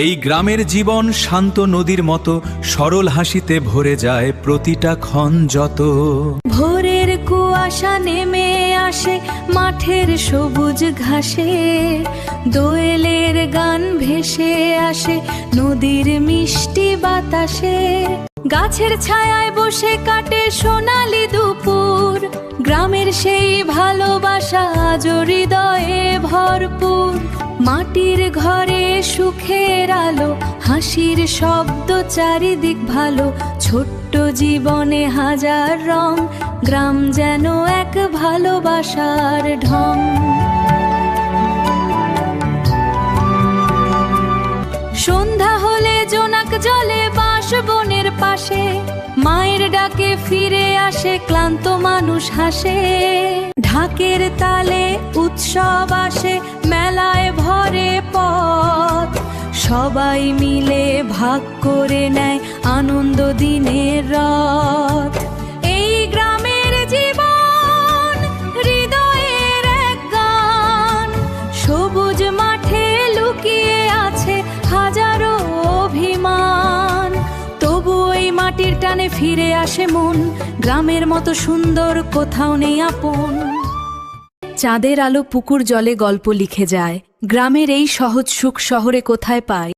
এই গ্রামের জীবন শান্ত নদীর মতো সরল হাসিতে ভরে যায় প্রতিটা ক্ষণ যত। ভোরের কুয়াশা নেমে আসে মাঠের সবুজ ঘাসে, দোয়েলের গান ভেসে আসে নদীর মিষ্টি বাতাসে। গাছের ছায়ায় বসে কাটে সোনালি দুপুর, গ্রামের সেই ভালোবাসা আজ হৃদয়ে ভরপুর। মাটির ঘরে সুখের আলো, হাসির শব্দ চারিদিক ভালো, ছোট্ট জীবনে হাজার রং, গ্রাম যেন এক ভালোবাসার ঢং। সন্ধ্যা হলে জোনাক জলে বাঁশ বনের পাশে, মায়ের ডাকে ফিরে আসে ক্লান্ত মানুষ হাসে। ঢাকের তালে উৎসব আসে, মেলায় ভরে পথ, সবাই মিলে ভাগ করে নেয় আনন্দ দিনের রথ। এই গ্রামের জীবন হৃদয়ের এক গান, সবুজ মাঠে লুকিয়ে আছে হাজারো অভিমান। তবু এই মাটির টানে ফিরে আসে মন, গ্রামের মতো সুন্দর কোথাও নেই আপন। চাঁদের আলো পুকুর জলে গল্প লিখে যায়, গ্রামের এই সহজ সুখ শহরে কোথায় পায়।